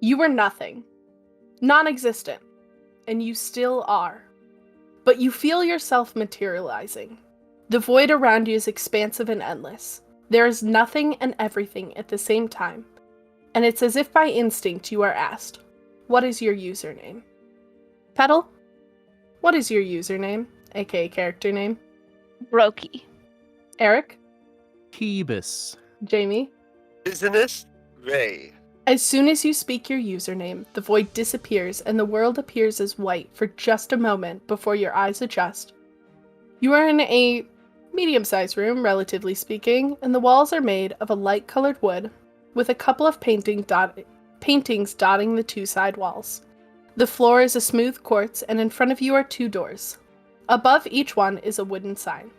You were nothing, non-existent, and you still are. But you feel yourself materializing. The void around you is expansive and endless. There is nothing and everything at the same time, and it's as if by instinct you are asked, what is your username? Petal, what is your username, aka character name? Groqy. Eric? Peebus. Jamie? Bussiness Ray. As soon as you speak your username, the void disappears and the world appears as white for just a moment before your eyes adjust. You are in a medium-sized room, relatively speaking, and the walls are made of a light-colored wood with a couple of paintings dotting the two side walls. The floor is a smooth quartz, and in front of you are two doors. Above each one is a wooden sign.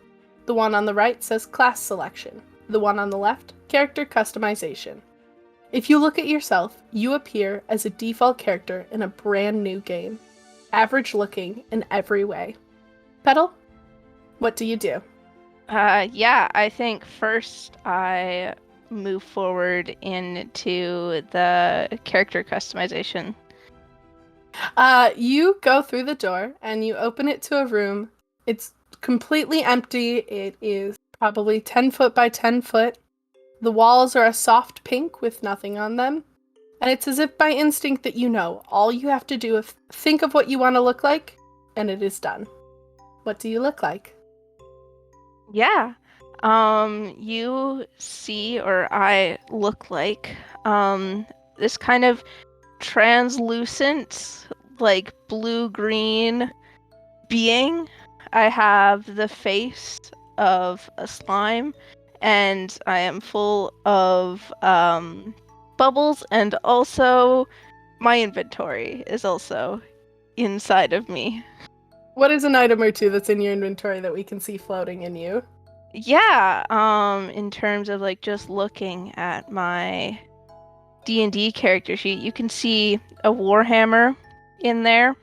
The one on the right says class selection. The one on the left, character customization. If you look at yourself, you appear as a default character in a brand new game. Average looking in every way. Petal, what do you do? I think first I move forward into the character customization. You go through the door and you open it to a room. It's completely empty. It is probably 10 foot by 10 foot. The walls are a soft pink with nothing on them. And it's as if by instinct that you know all you have to do is think of what you want to look like, and it is done. What do you look like? Yeah. You see, or I look like, this kind of translucent, like blue-green being. I have the face of a slime, and I am full of bubbles, and also my inventory is also inside of me. What is an item or two that's in your inventory that we can see floating in you? Yeah, in terms of like just looking at my D&D character sheet, you can see a warhammer in there.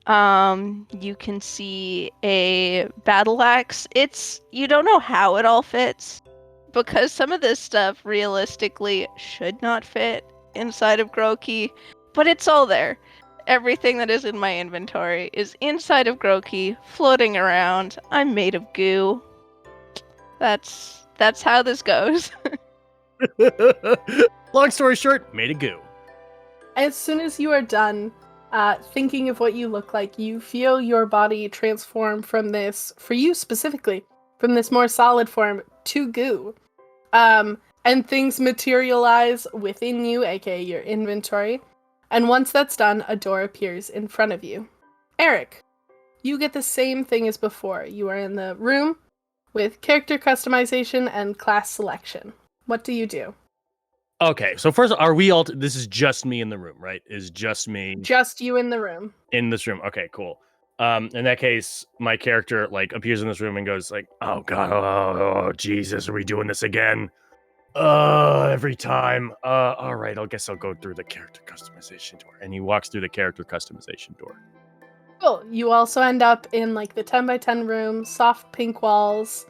You can see a battle axe. You don't know how it all fits, because some of this stuff realistically should not fit inside of Groqy, but it's all there. Everything that is in my inventory is inside of Groqy, floating around. I'm made of goo. That's how this goes. Long story short, made a goo. As soon as you are done thinking of what you look like, you feel your body transform from this, for you specifically, from this more solid form to goo. And things materialize within you, aka your inventory. And once that's done, a door appears in front of you. Eric, you get the same thing as before. You are in the room with character customization and class selection. What do you do? Okay, so first, are we all? This is just me in the room, right? Is just me Just you in the room. in this room? Okay, cool. In that case, my character like appears in this room and goes like, "Oh God, oh Jesus, are we doing this again? Every time. All right, I guess I'll go through the character customization door." And he walks through the character customization door. Cool. You also end up in like the 10 by 10 room, soft pink walls.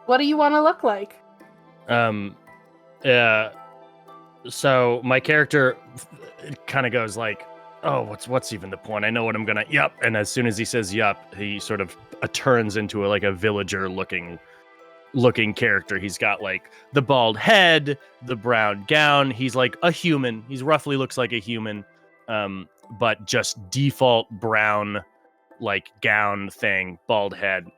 What do you want to look like? So my character kind of goes like, "Oh, what's even the point? I know what I'm gonna." Yup. And as soon as he says "yup," he sort of turns into a villager looking character. He's got like the bald head, the brown gown. He's like a human. He's roughly looks like a human, but just default brown like gown thing, bald head.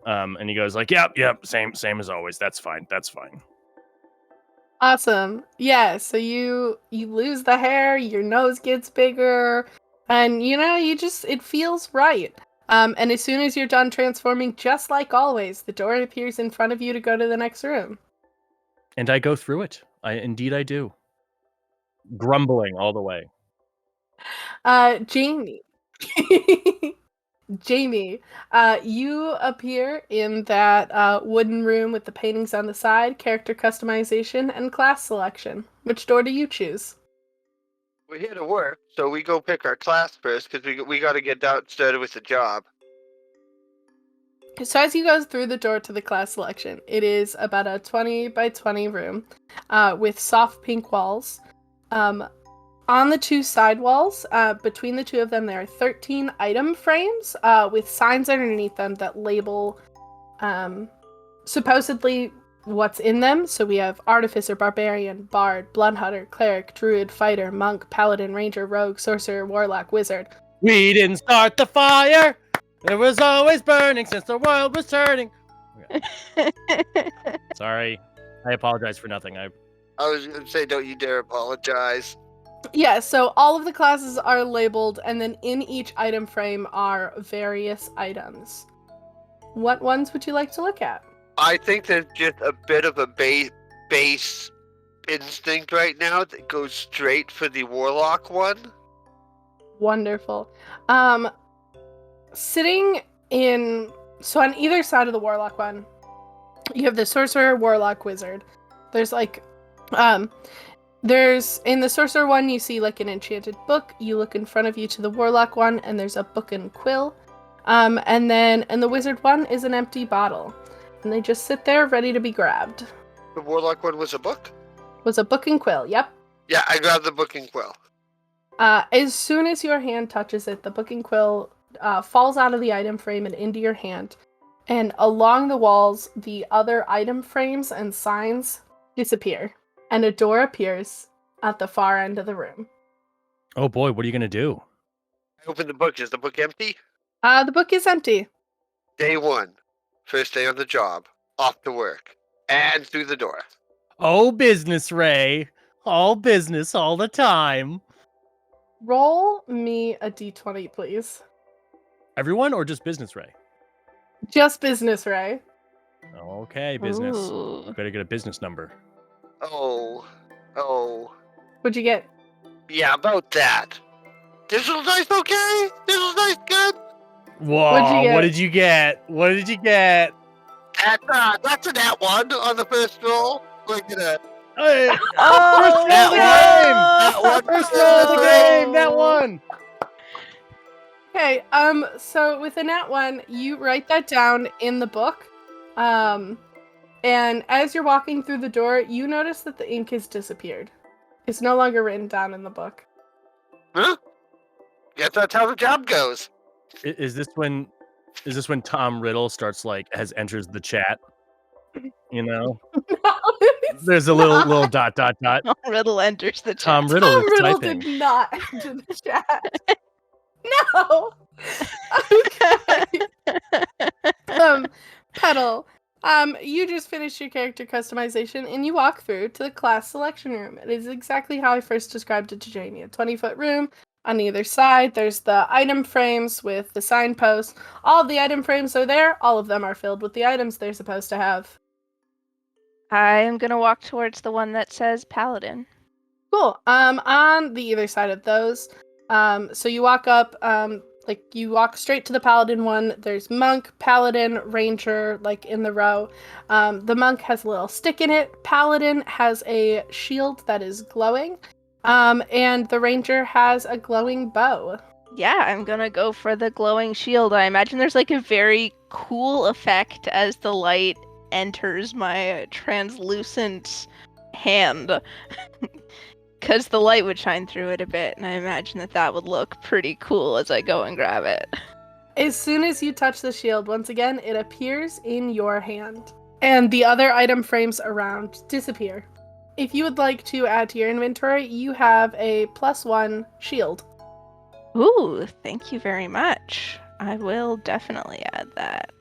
And he goes like, "Yep, same as always. That's fine. Awesome. Yeah, so you lose the hair, your nose gets bigger, and it feels right. And as soon as you're done transforming, just like always, the door appears in front of you to go to the next room. And I go through it. Indeed I do. Grumbling all the way. Jamie. Jamie, you appear in that wooden room with the paintings on the side, character customization, and class selection. Which door do you choose? We're here to work, so we go pick our class first because we got to get started with the job. So as you go through the door to the class selection, it is about a 20 by 20 room with soft pink walls. On the two side walls, between the two of them, there are 13 item frames with signs underneath them that label supposedly what's in them. So we have Artificer, Barbarian, Bard, Bloodhunter, Cleric, Druid, Fighter, Monk, Paladin, Ranger, Rogue, Sorcerer, Warlock, Wizard. We didn't start the fire. It was always burning since the world was turning. Okay. Sorry. I apologize for nothing. I was going to say, don't you dare apologize. Yeah, so all of the classes are labeled, and then in each item frame are various items. What ones would you like to look at? I think there's just a bit of a base instinct right now that goes straight for the Warlock one. Wonderful. Sitting in... So on either side of the Warlock one, you have the Sorcerer, Warlock, Wizard. There's like... There's, in the Sorcerer one, you see like an enchanted book. You look in front of you to the Warlock one, and there's a book and quill. And then in the Wizard one is an empty bottle. And they just sit there ready to be grabbed. The Warlock one was a book? Was a book and quill, yep. Yeah, I grabbed the book and quill. As soon as your hand touches it, the book and quill falls out of the item frame and into your hand. And along the walls, the other item frames and signs disappear. And a door appears at the far end of the room. Oh boy, what are you going to do? I opened the book. Is the book empty? The book is empty. Day 1. First day on the job. Off to work. And through the door. Oh, business, Ray. All business all the time. Roll me a d20, please. Everyone or just business, Ray? Just business, Ray. Okay, business. Ooh. Better get a business number. Oh. What'd you get? Yeah, about that. This was nice, okay? This was nice, good? Whoa, What'd you get? what did you get? What did you get? That's a nat 1 on the first roll. Look at that. Hey, Oh, first roll of the game! That one. First roll of the game! That one! Okay, so with a nat 1, you write that down in the book. And as you're walking through the door, you notice that the ink has disappeared. It's no longer written down in the book. Huh? Guess that's how the job goes. Is this when Tom Riddle starts enters the chat? You know? There's a little dot. Riddle enters the chat. Tom Riddle Tom is Riddle typing. did not enter the chat. No! Okay. Petal, you just finished your character customization and you walk through to the class selection room. It is exactly how I first described it to Jamie. A 20-foot room. On either side, there's the item frames with the signposts. All of the item frames are there. All of them are filled with the items they're supposed to have. I am gonna walk towards the one that says Paladin. Cool. On the either side of those, so you walk up, you walk straight to the Paladin one. There's Monk, Paladin, Ranger, in the row. The Monk has a little stick in it. Paladin has a shield that is glowing. And the Ranger has a glowing bow. Yeah, I'm gonna go for the glowing shield. I imagine there's a very cool effect as the light enters my translucent hand. Because the light would shine through it a bit, and I imagine that would look pretty cool as I go and grab it. As soon as you touch the shield, once again, it appears in your hand. And the other item frames around disappear. If you would like to add to your inventory, you have a +1 shield. Ooh, thank you very much. I will definitely add that.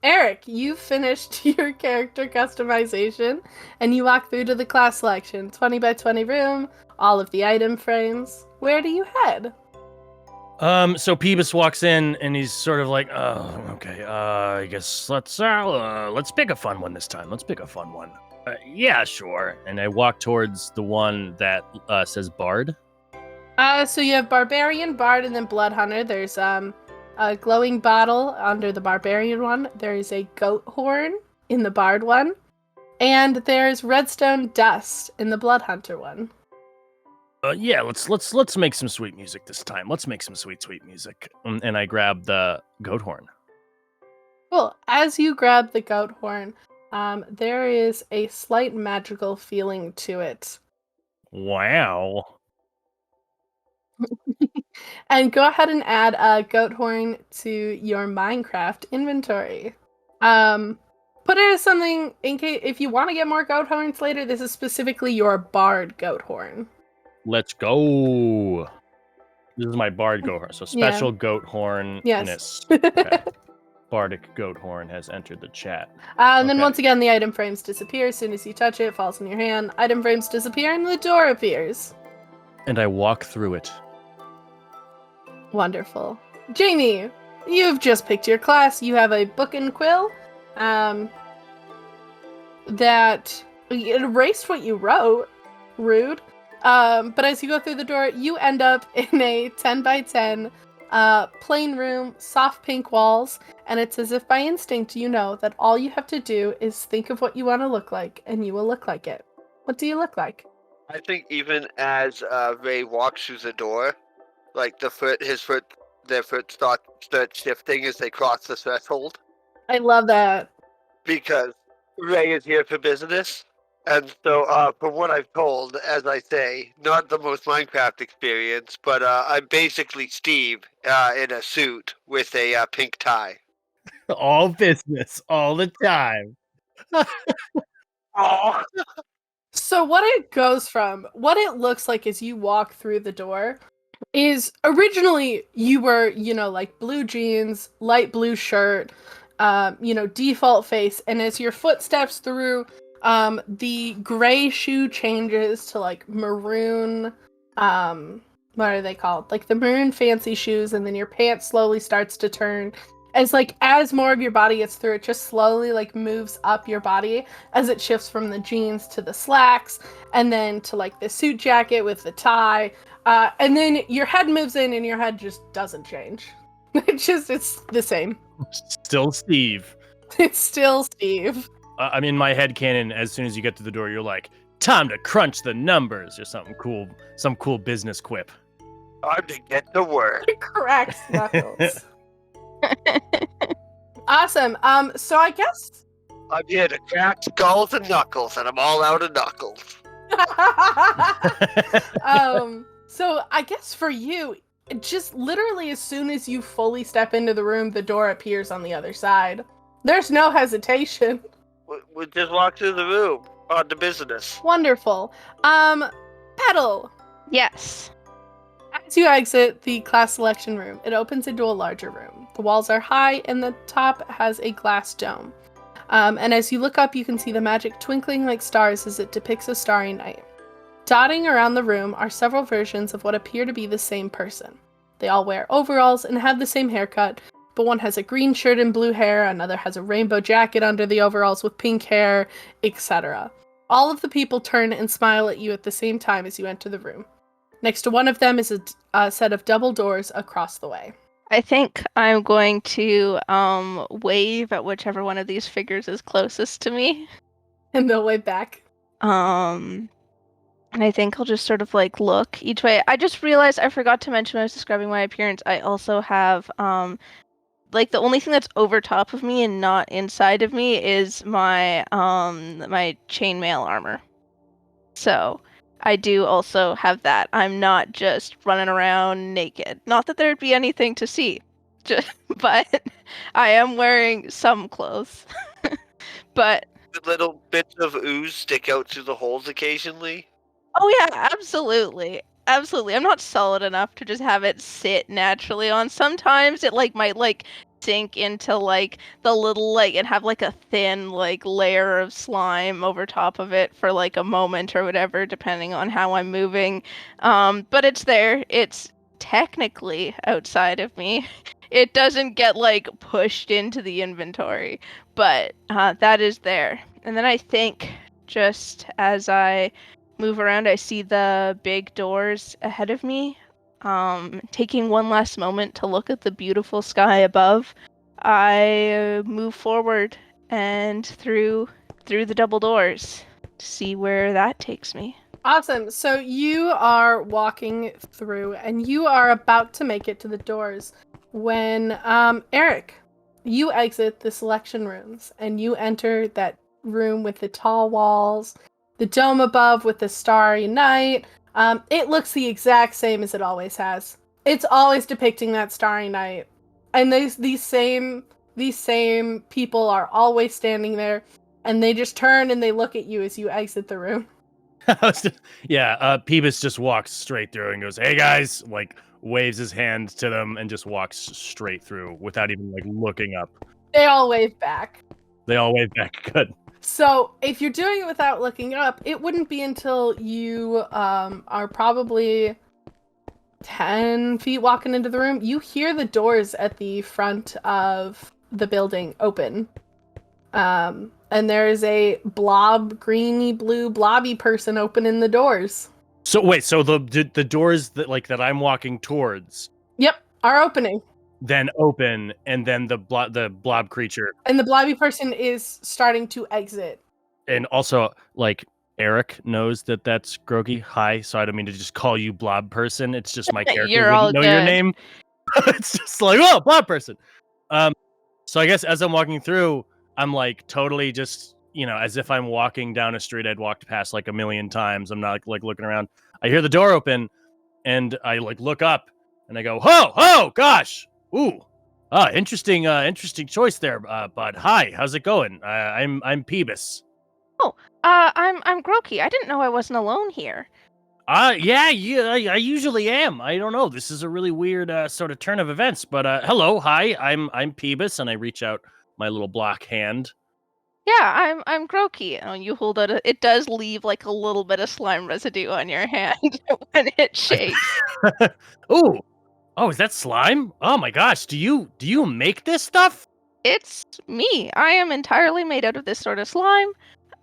Eric, you've finished your character customization, and you walk through to the class selection. 20 by 20 room, all of the item frames. Where do you head? So Peebus walks in and he's sort of like, oh, okay, I guess let's pick a fun one this time. Let's pick a fun one. Yeah, sure. And I walk towards the one that says Bard. So you have Barbarian, Bard, and then Bloodhunter. There's a glowing bottle under the Barbarian one. There is a goat horn in the Bard one. And there's redstone dust in the Bloodhunter one. Yeah, let's make some sweet music this time. Let's make some sweet music. And I grab the goat horn. Cool. As you grab the goat horn, there is a slight magical feeling to it. Wow. And go ahead and add a goat horn to your Minecraft inventory. Put it as something in case if you want to get more goat horns later. This is specifically your bard goat horn. Let's go. This is my bard goat horn. So special goat horn. Yes. Okay. Bardic goat horn has entered the chat. And then once again, the item frames disappear. As soon as you touch it, it falls in your hand. Item frames disappear and the door appears. And I walk through it. Wonderful. Jamie, you've just picked your class. You have a book and quill that it erased what you wrote. Rude. But as you go through the door, you end up in a 10 by 10 plain room, soft pink walls, and it's as if by instinct you know that all you have to do is think of what you want to look like, and you will look like it. What do you look like? I think even as Ray walks through the door, like their foot starts shifting as they cross the threshold. I love that. Because Ray is here for business. And so, from what I've told, as I say, not the most Minecraft experience, but I'm basically Steve in a suit with a pink tie. All business, all the time. Oh. So what it looks like as you walk through the door is originally you were, like blue jeans, light blue shirt, default face, and as your foot steps through, the gray shoe changes to like maroon, what are they called? Like the maroon fancy shoes, and then your pants slowly starts to turn. As more of your body gets through, it just slowly like moves up your body as it shifts from the jeans to the slacks, and then to like the suit jacket with the tie, and then your head moves in, and your head just doesn't change. It's the same. Still Steve. It's still Steve. I'm in my head canon. As soon as you get to the door, you're like, "Time to crunch the numbers," or something cool, some cool business quip. Time to get to work. Cracks knuckles. Awesome. So I guess I'm here to crack skulls and knuckles, and I'm all out of knuckles. So I guess for you, just literally as soon as you fully step into the room, the door appears on the other side. There's no hesitation. We just walk through the room on to business. Wonderful. Petal. Yes. As you exit the class selection room, it opens into a larger room. The walls are high and the top has a glass dome. And as you look up, you can see the magic twinkling like stars as it depicts a starry night. Dotting around the room are several versions of what appear to be the same person. They all wear overalls and have the same haircut, but one has a green shirt and blue hair, another has a rainbow jacket under the overalls with pink hair, etc. All of the people turn and smile at you at the same time as you enter the room. Next to one of them is a set of double doors across the way. I think I'm going to wave at whichever one of these figures is closest to me. And they'll wave back. And I think I'll just sort of like look each way. I just realized I forgot to mention when I was describing my appearance, I also have like the only thing that's over top of me and not inside of me is my my chainmail armor. So I do also have that. I'm not just running around naked. Not that there'd be anything to see, but I am wearing some clothes. But Little bits of ooze stick out through the holes occasionally. oh yeah, absolutely. Absolutely. I'm not solid enough to just have it sit naturally on. Sometimes it might sink into the little and have a thin layer of slime over top of it for a moment or whatever, depending on how I'm moving. But it's there. It's technically outside of me. It doesn't get pushed into the inventory, but that is there. And then I think just as I move around, I see the big doors ahead of me. Taking one last moment to look at the beautiful sky above, I move forward and through the double doors to see where that takes me. Awesome. So you are walking through and you are about to make it to the doors when, Eric, you exit the selection rooms and you enter that room with the tall walls, the dome above with the starry night. It looks the exact same as it always has. It's always depicting that starry night, and these same people are always standing there, and they just turn and they look at you as you exit the room. Peebus just walks straight through and goes, "Hey guys!" Like waves his hand to them and just walks straight through without even like looking up. They all wave back. They all wave back. Good. So if you're doing it without looking up, it wouldn't be until you are probably 10 feet walking into the room. You hear the doors at the front of the building open. And there's a greeny blue blobby person opening the doors. So wait, so the doors that I'm walking towards, yep, are opening. Then open, and then the blob creature. And the blobby person is starting to exit. And also, like, Eric knows that that's Groqy. Hi, so I don't mean to just call you blob person. It's just my character You're wouldn't all know good. your name. It's just like, oh, blob person. So I guess as I'm walking through, I'm like totally just, as if I'm walking down a street I'd walked past like a million times. I'm not like looking around. I hear the door open, and I like look up, and I go, oh, gosh, ooh, interesting choice there, bud. Hi, how's it going? I'm Peebus. I'm Groqy. I didn't know I wasn't alone here. Yeah, I usually am. I don't know. This is a really weird sort of turn of events. But hello, hi, I'm Peebus, and I reach out my little block hand. Yeah, I'm Groqy. Oh, you hold out it does leave like a little bit of slime residue on your hand when it shakes. Ooh. Oh, is that slime? Oh my gosh, do you make this stuff? It's me. I am entirely made out of this sort of slime.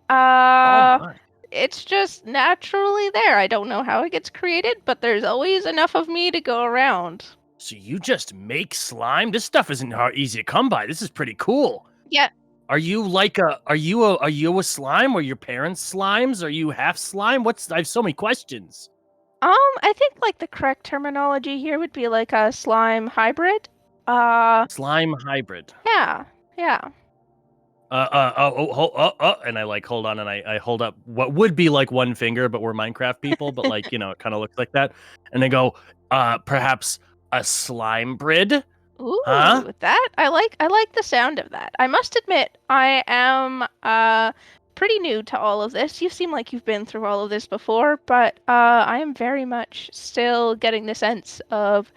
Oh my. It's just naturally there. I don't know how it gets created, but there's always enough of me to go around. So you just make slime? This stuff isn't easy to come by. This is pretty cool. Yeah. Are you a slime? Are your parents slimes? Are you half slime? I have so many questions. I think like the correct terminology here would be like a slime hybrid. Slime hybrid. Yeah. And I like hold on, and I hold up what would be like one finger, but we're Minecraft people, but like, it kind of looks like that. And I go, perhaps a slime brid? Ooh, Huh? that I like the sound of that. I must admit, I am pretty new to all of this. You seem like you've been through all of this before, but I am very much still getting the sense of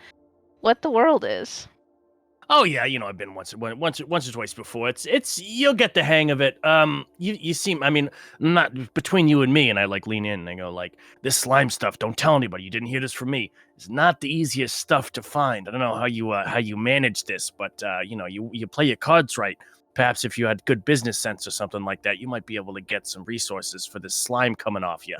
what the world is. Oh yeah, I've been once or twice before. It's you'll get the hang of it. You seem, I mean, not between you and me, and I like lean in and I go like, this slime stuff, don't tell anybody. You didn't hear this from me. It's not the easiest stuff to find. I don't know how you manage this, but you play your cards right. Perhaps if you had good business sense or something like that, you might be able to get some resources for this slime coming off you.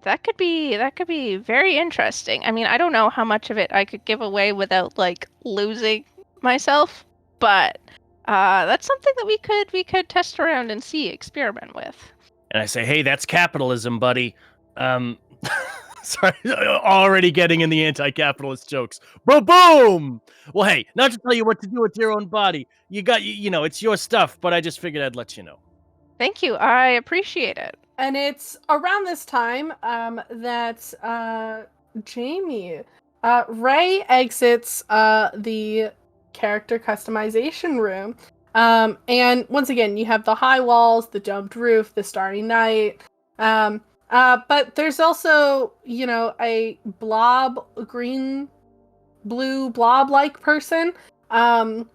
That could be very interesting. I mean, I don't know how much of it I could give away without like losing myself, but that's something that we could test around and see, experiment with. And I say, hey, that's capitalism, buddy. Sorry, already getting in the anti-capitalist jokes. Boom! Well, hey, not to tell you what to do with your own body. It's your stuff, but I just figured I'd let you know. Thank you. I appreciate it. And it's around this time that Jamie, Ray exits the character customization room. And once again, you have the high walls, the domed roof, the starry night. But there's also, a green, blue blob-like person. And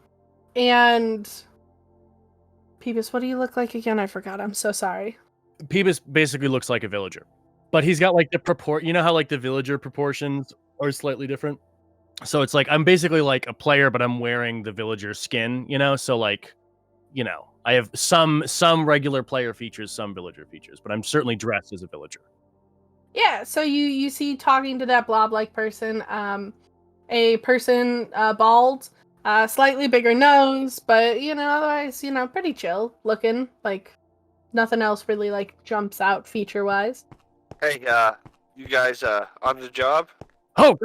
Peebus, what do you look like again? I forgot. I'm so sorry. Peebus basically looks like a villager, but he's got like how like the villager proportions are slightly different. So it's like I'm basically like a player, but I'm wearing the villager skin, so like, I have some regular player features, some villager features, but I'm certainly dressed as a villager. Yeah, so you see talking to that blob-like person, a person bald, slightly bigger nose, but otherwise, pretty chill looking, like nothing else really like jumps out feature-wise. Hey, you guys on the job? Oh,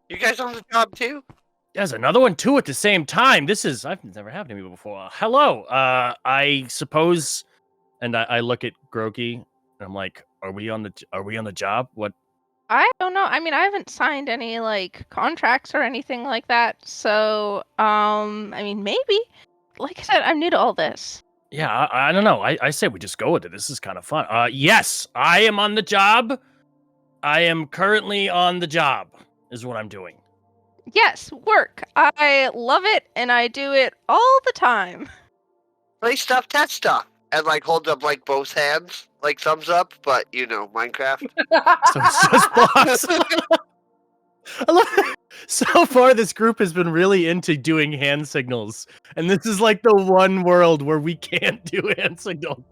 You guys on the job too? there's another one too at the same time. I've never happened to me before. Hello, I suppose, and I look at Groqy and I'm like, are we on the job? What I don't know. I mean, I haven't signed any like contracts or anything like that. So, I mean, maybe. Like I said, I'm new to all this. Yeah, I don't know. I say we just go with it. This is kind of fun. Yes, I am on the job. I am currently on the job, is what I'm doing. Yes, work. I love it, and I do it all the time. Play stuff, test stuff, and like hold up like both hands, like thumbs up. But you know, Minecraft. So it's just boss. So far, this group has been really into doing hand signals, and this is like the one world where we can't do hand signals.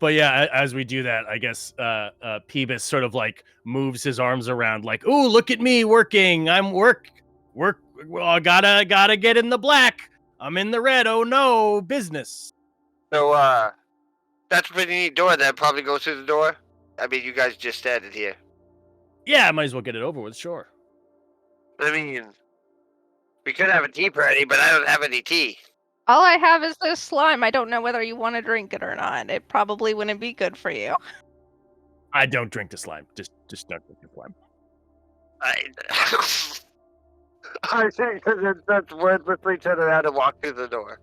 But yeah, as we do that, I guess Peebus sort of like moves his arms around, like, "Ooh, look at me working! I'm work. Well, I gotta get in the black. I'm in the red. Oh no, business." So that's a pretty neat door. That probably goes through the door. I mean, you guys just started here. Yeah, I might as well get it over with. Sure. I mean, we could have a tea party, but I don't have any tea. All I have is this slime. I don't know whether you want to drink it or not. It probably wouldn't be good for you. I don't drink the slime. Just don't drink the slime. I think that's wordlessly turn around and walk through the door.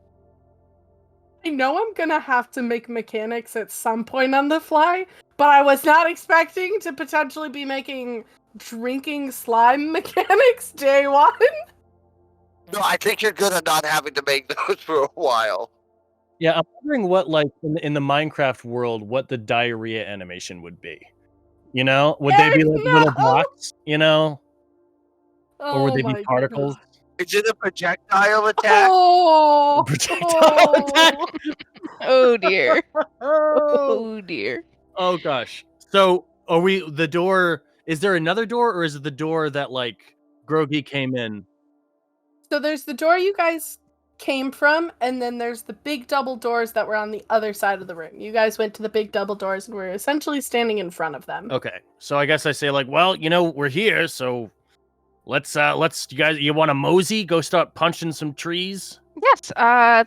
I know I'm gonna have to make mechanics at some point on the fly, but I was not expecting to potentially be making drinking slime mechanics day one. No, I think you're good at not having to make those for a while. Yeah, I'm wondering what, like, in the Minecraft world, what the diarrhea animation would be. You know, would they be like little blocks? You know, or would they be particles? Is it a projectile attack? Oh, Projectile attack. Oh dear. Oh. Oh dear. Oh gosh. So are we the door? Is there another door, or is it the door that like Groqy came in? So there's the door you guys came from, and then there's the big double doors that were on the other side of the room. You guys went to the big double doors and were essentially standing in front of them. Okay. So I guess I say like, well, you know, we're here, so let's you guys, you want to mosey? Go start punching some trees. Yes,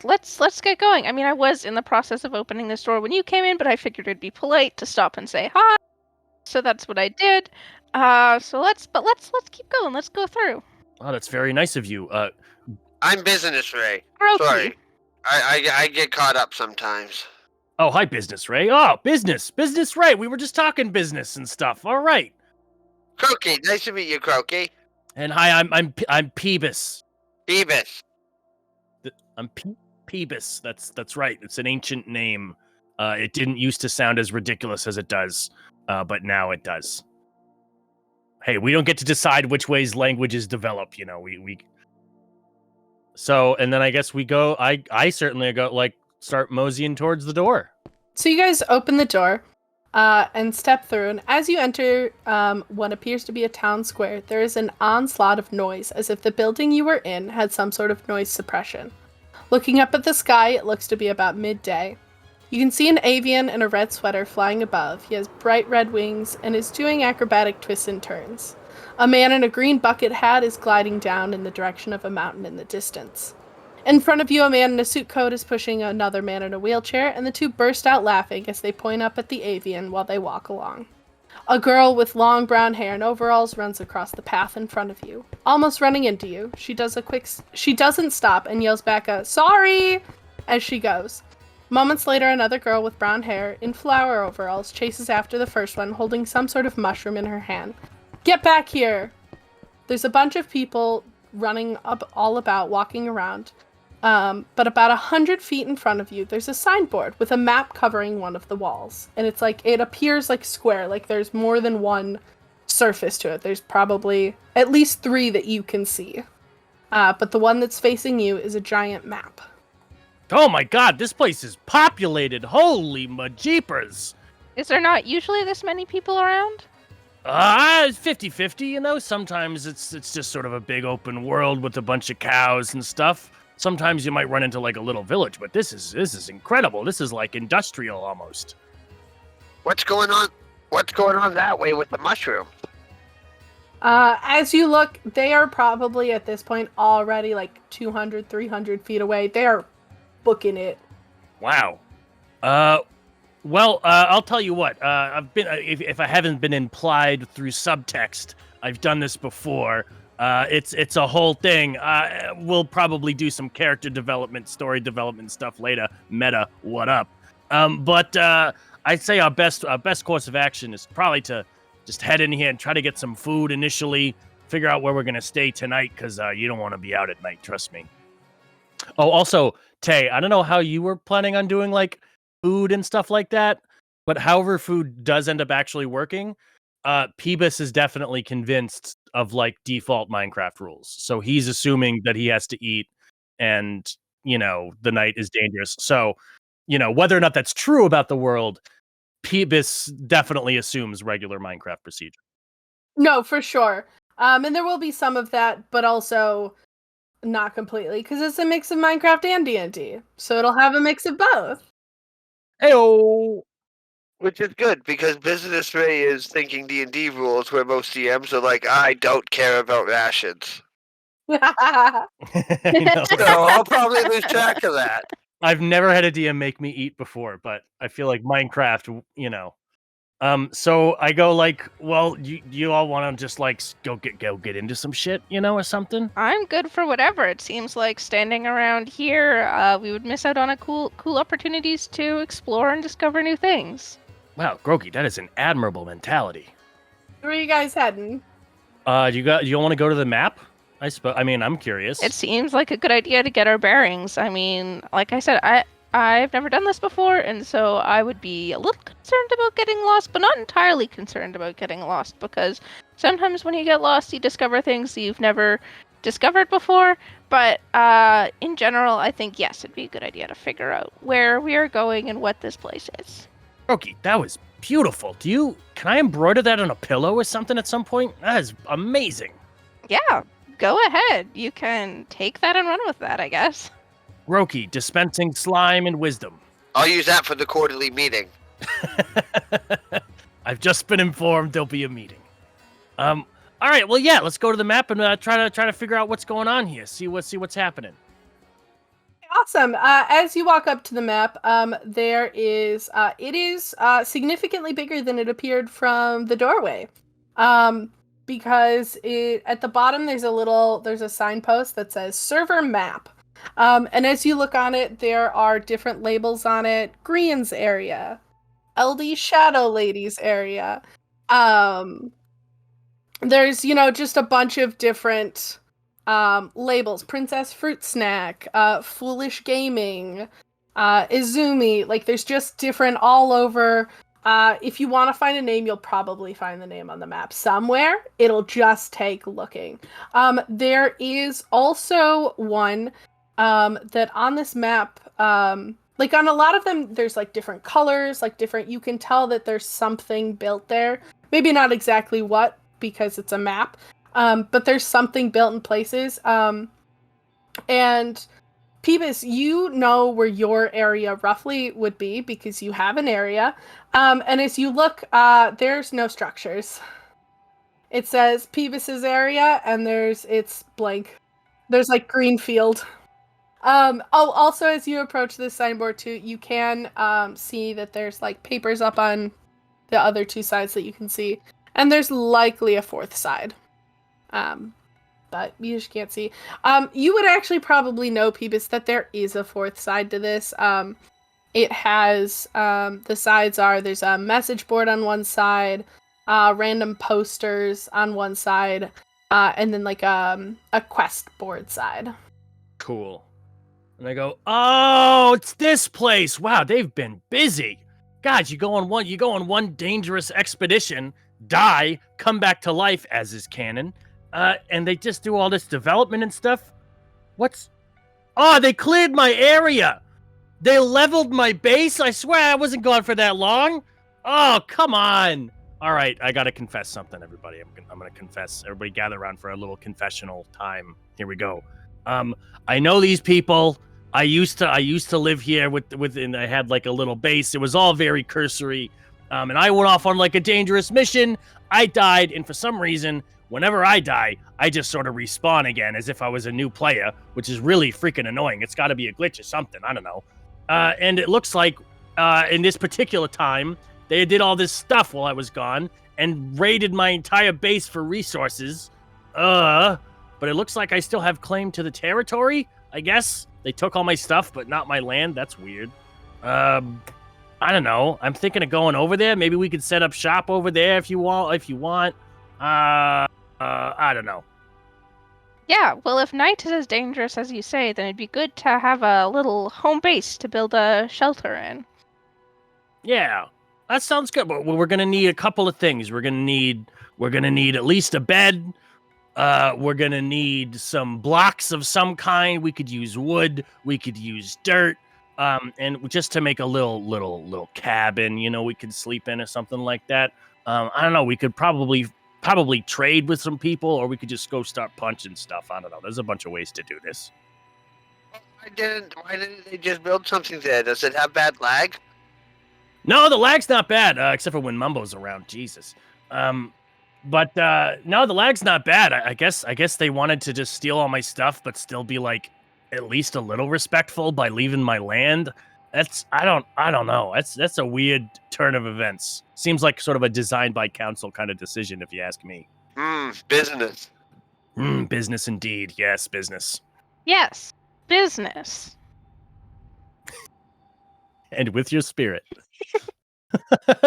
let's get going. I mean, I was in the process of opening this door when you came in, but I figured it'd be polite to stop and say hi. So that's what I did. So let's keep going. Let's go through. Oh, that's very nice of you. I'm Business Ray. Groqy. Sorry. I get caught up sometimes. Oh, hi, Business Ray. Oh, business Ray. We were just talking business and stuff. All right. Groqy, nice to meet you, Groqy. And hi, I'm Peebus. Peebus. I'm Peebus. That's right. It's an ancient name. It didn't used to sound as ridiculous as it does, but now it does. Hey, we don't get to decide which ways languages develop. You know, we. So, and then I guess we go. I certainly go like start moseying towards the door. So you guys open the door and step through, and as you enter what appears to be a town square, there is an onslaught of noise, as if the building you were in had some sort of noise suppression. Looking up at the sky, it looks to be about midday. You can see an avian in a red sweater flying above. He has bright red wings and is doing acrobatic twists and turns. A man in a green bucket hat is gliding down in the direction of a mountain in the distance. In front of you, a man in a suit coat is pushing another man in a wheelchair, and the two burst out laughing as they point up at the avian while they walk along. A girl with long brown hair and overalls runs across the path in front of you, almost running into you. She doesn't stop and yells back a "sorry" as she goes. Moments later, another girl with brown hair in flower overalls chases after the first one, holding some sort of mushroom in her hand. "Get back here!" There's a bunch of people running up all about, walking around. But about 100 feet in front of you, there's a signboard with a map covering one of the walls. And it's like, it appears like square, like there's more than one surface to it. There's probably at least 3 that you can see. But the one that's facing you is a giant map. Oh my god, this place is populated. Holy majeepers. Is there not usually this many people around? It's 50-50, you know. Sometimes it's just sort of a big open world with a bunch of cows and stuff. Sometimes you might run into like a little village, but this is incredible. This is like industrial almost. What's going on? What's going on that way with the mushroom? As you look, they are probably at this point already like 200, 300 feet away. They are booking it. Wow. Well, I'll tell you what. I've been if I haven't been implied through subtext, I've done this before. It's a whole thing. We'll probably do some character development, story development stuff later. Meta, what up? But I'd say our best course of action is probably to just head in here and try to get some food initially. Figure out where we're gonna stay tonight, because you don't want to be out at night. Trust me. Oh, also, Tay, I don't know how you were planning on doing like food and stuff like that, but however food does end up actually working, Peebus is definitely convinced of like default Minecraft rules. So he's assuming that he has to eat, and the night is dangerous. So, whether or not that's true about the world, Peebus definitely assumes regular Minecraft procedure. No, for sure. And there will be some of that, but also not completely, because it's a mix of Minecraft and D&D. So it'll have a mix of both. Heyo. Which is good, because Business Ray is thinking D&D rules where most DMs are like, I don't care about rations. I know. So I'll probably lose track of that. I've never had a DM make me eat before, but I feel like Minecraft, So I go like, well, you all want to just like go get into some shit, or something? I'm good for whatever. It seems like standing around here, we would miss out on a cool opportunities to explore and discover new things. Wow, Groqy, that is an admirable mentality. Where are you guys heading? You want to go to the map? I suppose. I mean, I'm curious. It seems like a good idea to get our bearings. I mean, like I said, I've never done this before, and so I would be a little concerned about getting lost, but not entirely concerned about getting lost, because sometimes when you get lost, you discover things that you've never discovered before. But in general, I think, yes, it'd be a good idea to figure out where we are going and what this place is. Groqy, that was beautiful. Can I embroider that on a pillow or something at some point? That is amazing. Yeah, go ahead. You can take that and run with that, I guess. Groqy, dispensing slime and wisdom. I'll use that for the quarterly meeting. I've just been informed there'll be a meeting. All right, well, yeah, let's go to the map and try to figure out what's going on here. See what's happening. Awesome. As you walk up to the map, there is it is significantly bigger than it appeared from the doorway. Because at the bottom there's a signpost that says server map. And as you look on it, there are different labels on it. Grian's area, LD Shadow Lady's area. There's, just a bunch of different labels. Princess Fruit Snack, Foolish Gaming, Izumi. Like, there's just different all over. If you want to find a name, you'll probably find the name on the map somewhere. It'll just take looking. There is also one that on this map, like on a lot of them, there's like different colors, you can tell that there's something built there. Maybe not exactly what, because it's a map, but there's something built in places. And Peebus, you know where your area roughly would be because you have an area. And as you look, there's no structures. It says Peebus's area, and it's blank. There's like green field. Also, as you approach this signboard too, you can see that there's like papers up on the other two sides that you can see, and there's likely a fourth side, but you just can't see. You would actually probably know, Peebus, that there is a fourth side to this. It has the sides are there's a message board on one side, random posters on one side, and then like a quest board side. Cool. And I go, oh, it's this place. Wow, they've been busy. God, you go on one dangerous expedition, die, come back to life, as is canon, and they just do all this development and stuff. Oh, they cleared my area. They leveled my base. I swear I wasn't gone for that long. Oh, come on. All right, I gotta confess something, everybody. I'm gonna confess. Everybody gather around for a little confessional time. Here we go. I know these people. I used to live here and I had like a little base. It was all very cursory. And I went off on like a dangerous mission. I died, and for some reason, whenever I die, I just sort of respawn again as if I was a new player, which is really freaking annoying. It's got to be a glitch or something. I don't know. And it looks like in this particular time, they did all this stuff while I was gone and raided my entire base for resources. But it looks like I still have claim to the territory, I guess. They took all my stuff, but not my land. That's weird. I don't know. I'm thinking of going over there. Maybe we could set up shop over there if you want. I don't know. Yeah, well, if night is as dangerous as you say, then it'd be good to have a little home base to build a shelter in. Yeah, that sounds good. But we're gonna need a couple of things. We're gonna need at least a bed. We're gonna need some blocks of some kind. We could use wood. We could use dirt. And just to make a little cabin, we could sleep in or something like that. I don't know. We could probably trade with some people, or we could just go start punching stuff. I don't know. There's a bunch of ways to do this. Why didn't they just build something there? Does it have bad lag? No, the lag's not bad, except for when Mumbo's around. Jesus. But no, the lag's not bad. I guess they wanted to just steal all my stuff, but still be like at least a little respectful by leaving my land. I don't know. That's a weird turn of events. Seems like sort of a designed by council kind of decision, if you ask me. Business. Business indeed. Yes, business. Yes, business. And with your spirit.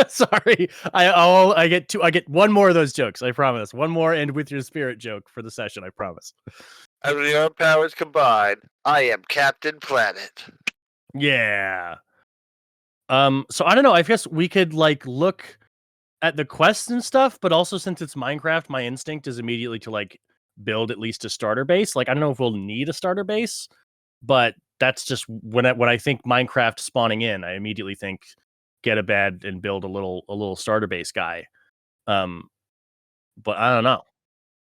Sorry, I get one more of those jokes. I promise. One more and with your spirit joke for the session. I promise. As with our powers combined, I am Captain Planet. Yeah. So I don't know. I guess we could look at the quests and stuff, but also since it's Minecraft, my instinct is immediately to build at least a starter base. I don't know if we'll need a starter base, but that's just when I think Minecraft spawning in, I immediately think get a bed and build a little starter base guy. But I don't know.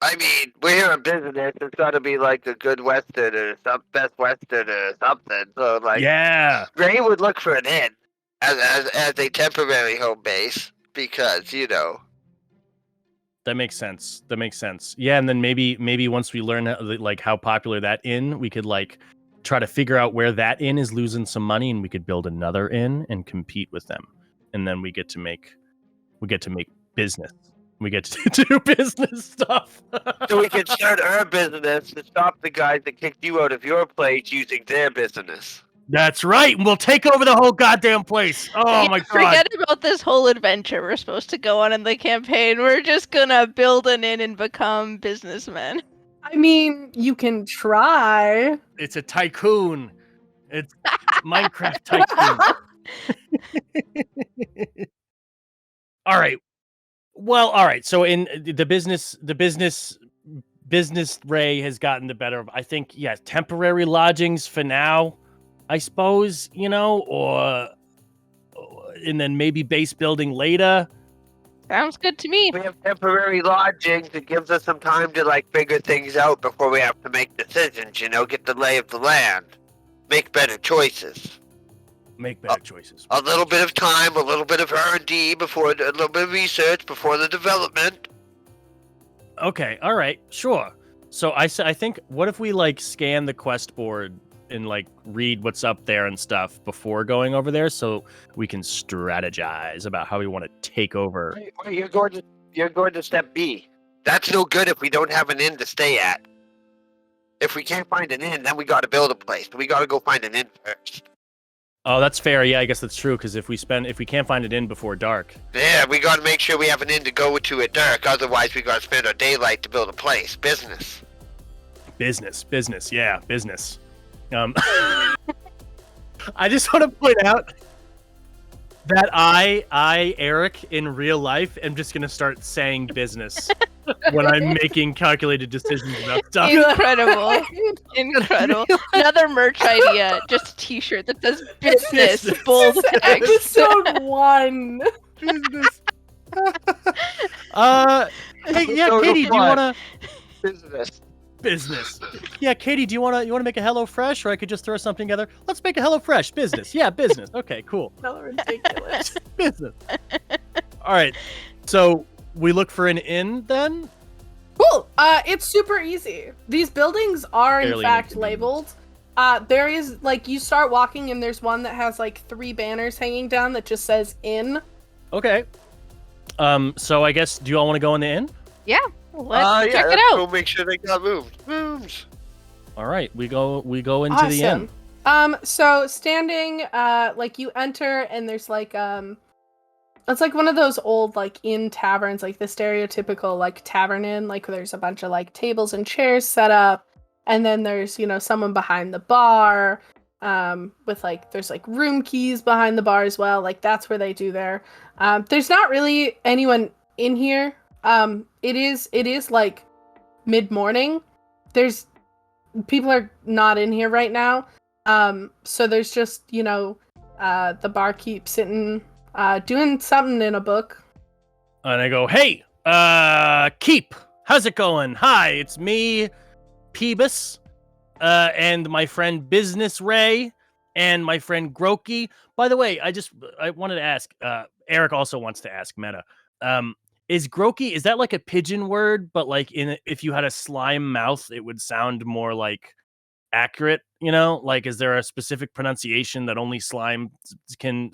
I mean, we're here in business. It's got to be like a good Western or some best Western or something. So yeah, Ray would look for an inn as a temporary home base because that makes sense. Yeah, and then maybe once we learn how popular that inn, we could try to figure out where that inn is losing some money, and we could build another inn and compete with them, and then we get to make business. We get to do business stuff. So we can start our business to stop the guys that kicked you out of your place using their business. That's right. And we'll take over the whole goddamn place. Oh my god. Forget about this whole adventure we're supposed to go on in the campaign. We're just gonna build an inn and become businessmen. I mean, you can try. It's a tycoon. It's Minecraft tycoon. All right. Well, all right. So in the business Ray has gotten the better of, I think, temporary lodgings for now, I suppose, or and then maybe base building later. Sounds good to me. We have temporary lodgings. It gives us some time to figure things out before we have to make decisions, get the lay of the land, make better choices. A little bit of time, a little bit of R&D before, a little bit of research before the development. Okay, all right, sure. So I think, what if we scan the quest board and read what's up there and stuff before going over there, so we can strategize about how we want to take over. Wait, you're going to step B. That's no good if we don't have an inn to stay at. If we can't find an inn, then we got to build a place. We got to go find an inn first. Oh, that's fair. Yeah, I guess that's true. Because if we can't find it in before dark. Yeah, we got to make sure we have an inn to go to at dark. Otherwise, we got to spend our daylight to build a place. Business. Yeah, business. I just want to point out that I, Eric, in real life, am just gonna start saying business when I'm making calculated decisions about stuff. Incredible. Another merch idea, just a t-shirt that says business, bold text. Episode 1. Business. Hey, yeah, Katie, do you wanna... Business. Yeah, Katie, do you wanna make a HelloFresh, or I could just throw something together? Let's make a HelloFresh. Business. Yeah, business. Okay, cool. So ridiculous. Business. All right. So we look for an inn then? Cool. It's super easy. These buildings are in Fairly fact inconvenient. labeled. There is, like, you start walking and there's one that has, like, 3 banners hanging down that just says in. Okay. So I guess, do you all want to go in the inn? Yeah, let's check it let's out. go make sure they got moved. Moves. All right, we go into the inn. So standing, like, you enter and there's, like, it's like one of those old, like, inn taverns, like the stereotypical, like, tavern inn, like, there's a bunch of, like, tables and chairs set up, and then there's, someone behind the bar, with, like, there's, like, room keys behind the bar as well, like, that's where they do their, there's not really anyone in here. It is, like, mid-morning. People are not in here right now, so there's just, the barkeep sitting, doing something in a book. And I go, hey, Keep, how's it going? Hi, it's me, Peebus, and my friend Business Ray, and my friend Groqy. By the way, I wanted to ask, Eric also wants to ask Meta, is Groqy, is that like a pigeon word, but like if you had a slime mouth, it would sound more like accurate, Like, is there a specific pronunciation that only slime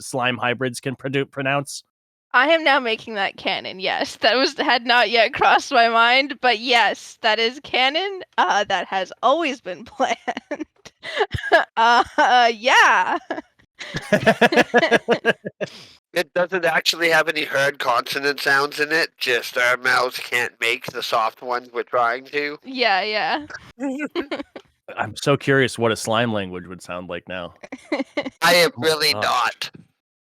hybrids can pronounce? I am now making that canon. Yes, that had not yet crossed my mind, but yes, that is canon. That has always been planned. Yeah. It doesn't actually have any hard consonant sounds in it. Just our mouths can't make the soft ones we're trying to. Yeah. I'm so curious what a slime language would sound like now. I am really not.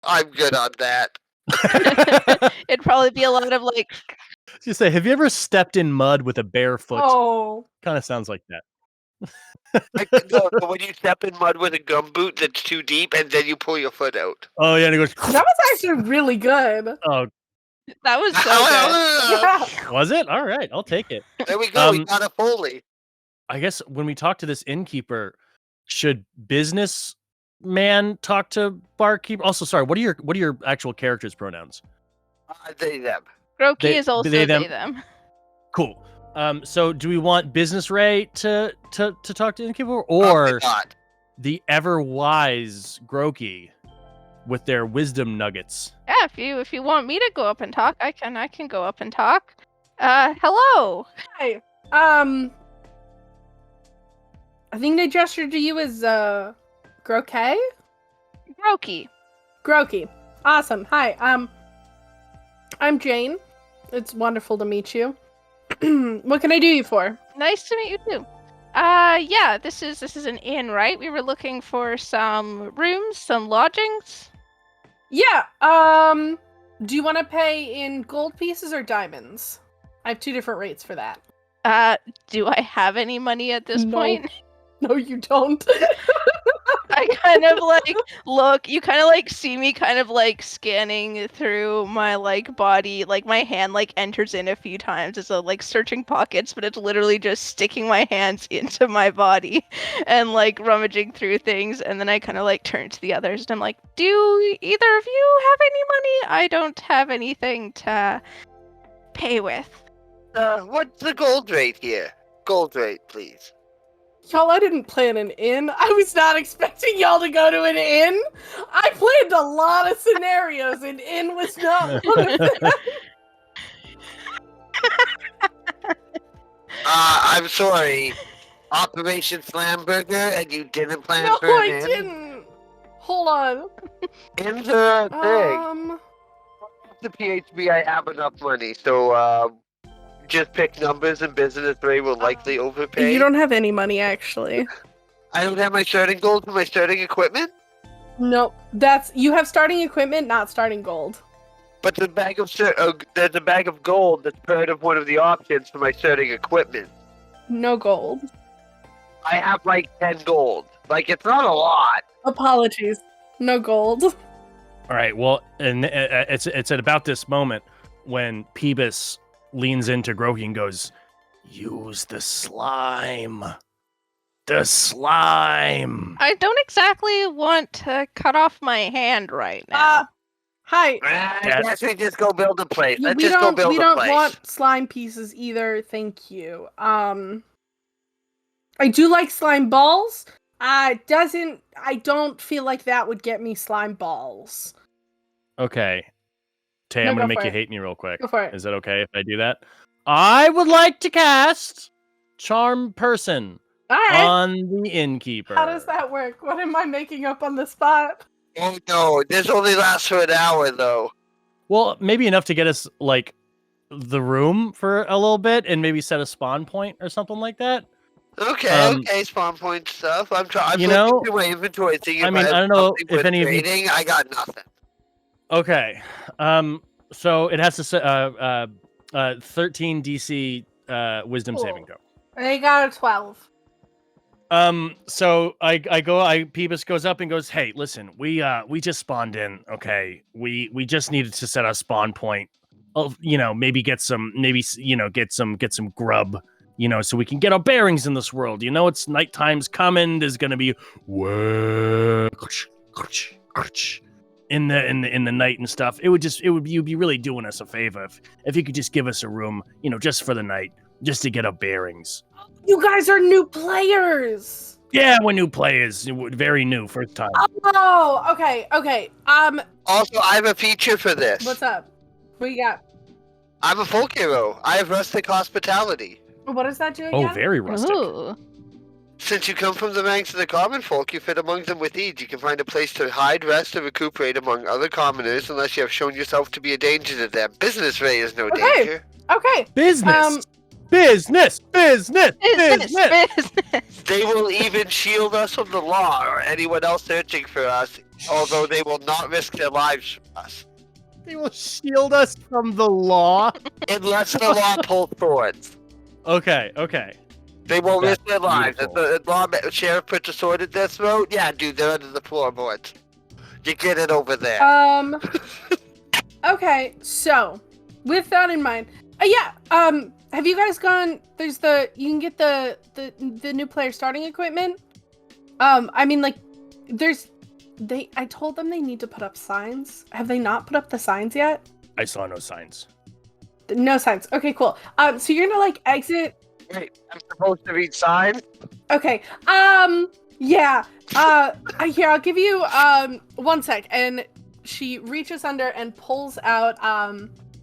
I'm good on that. It'd probably be a lot of like. You say, have you ever stepped in mud with a bare foot? Oh, kind of sounds like that. When you step in mud with a gumboot that's too deep, and then you pull your foot out. Oh yeah, and it goes. that was actually really good. Oh, that was so good. Yeah. Was it? All right, I'll take it. There we go. We got a Foley. I guess when we talk to this innkeeper, should business man talk to barkeeper? Also, sorry, what are your actual characters' pronouns? They, them. Groqy is also they, them. Cool. So do we want Business Ray to talk to innkeeper, or the ever wise Groqy with their wisdom nuggets? Yeah, if you want me to go up and talk, I can go up and talk. Hello. Hi. I think they gestured to you as Groqy? Groqy. Awesome. Hi. I'm Jane. It's wonderful to meet you. What can I do you for? Nice to meet you too. Yeah, this is an inn, right? We were looking for some rooms, some lodgings. Yeah. Do you want to pay in gold pieces or diamonds? I have 2 different rates for that. Do I have any money at this point? No, you don't. I kind of like look, you kind of like see me kind of like scanning through my like body, like my hand like enters in a few times as a like searching pockets, but it's literally just sticking my hands into my body and like rummaging through things, and then I kind of like turn to the others and I'm like, do either of you have any money? I don't have anything to pay with. What's the gold rate here? Gold rate, please. Y'all, I didn't plan an inn. I was not expecting y'all to go to an inn. I planned a lot of scenarios, and inn was not one of them. I'm sorry. Operation Slamburger, and you didn't plan No, for an I inn? didn't. Hold on. Inns are a thing. The PHB, I have enough money, so just pick numbers and Business Ray will likely overpay. You don't have any money, actually. I don't have my starting gold for my starting equipment? No, you have starting equipment, not starting gold. But the there's a bag of gold that's part of one of the options for my starting equipment. No gold. I have like 10 gold. Like, it's not a lot. Apologies. No gold. All right. Well, and it's at about this moment when Peebus leans into Groqy and goes, "Use the slime. The slime." I don't exactly want to cut off my hand right now. Hi. I guess we just go build a place. Let's We just go build we a don't place. want slime pieces either, thank you. I do like slime balls, I don't feel like that would get me slime balls. Okay. Tay, No, I'm go gonna make for you it. hate me real quick. Go for it. Is that okay if I do that? I would like to cast Charm Person All right. on the innkeeper. How does that work? What am I making up on the spot? Oh no, this only lasts for an hour though. Well, maybe enough to get us like the room for a little bit and maybe set a spawn point or something like that. Okay, okay, spawn point stuff. I'm you looking know, through my inventory thinking I mean, about I don't know something if worth any of you. trading. I got nothing. Okay. So it has to say 13 DC wisdom Cool. saving throw. I got a 12. So Peebus goes up and goes, "Hey, listen, we just spawned in, okay? We just needed to set a spawn point. Maybe get some get some grub, so we can get our bearings in this world. It's nighttime's coming. There's gonna be in the night and stuff. You'd be really doing us a favor if you could just give us a room, just for the night, just to get our bearings." You guys are new players. Yeah, we're new players. Very new, first time. Oh, okay. Also, I have a feature for this. What's up? What you got? I'm a folk hero. I have rustic hospitality. What does that do again? Oh, very rustic. Ooh. Since you come from the ranks of the common folk, you fit among them with ease. You can find a place to hide, rest, and recuperate among other commoners unless you have shown yourself to be a danger to them. Bussiness Ray is no danger. Okay. Business. Business. They will even shield us from the law or anyone else searching for us, although they will not risk their lives for us. They will shield us from the law. Unless the law pulls swords. Okay. They won't risk That's their lives. If beautiful. the sheriff puts a sword at their throat, yeah, dude, they're under the floorboards. You get it over there. Okay, so with that in mind, have you guys gone? You can get the new player starting equipment. I told them they need to put up signs. Have they not put up the signs yet? I saw no signs. No signs. Okay, cool. So you're gonna exit. Wait, I'm supposed to read signs? Okay. Yeah. Here, I'll give you 1 sec. And she reaches under and pulls out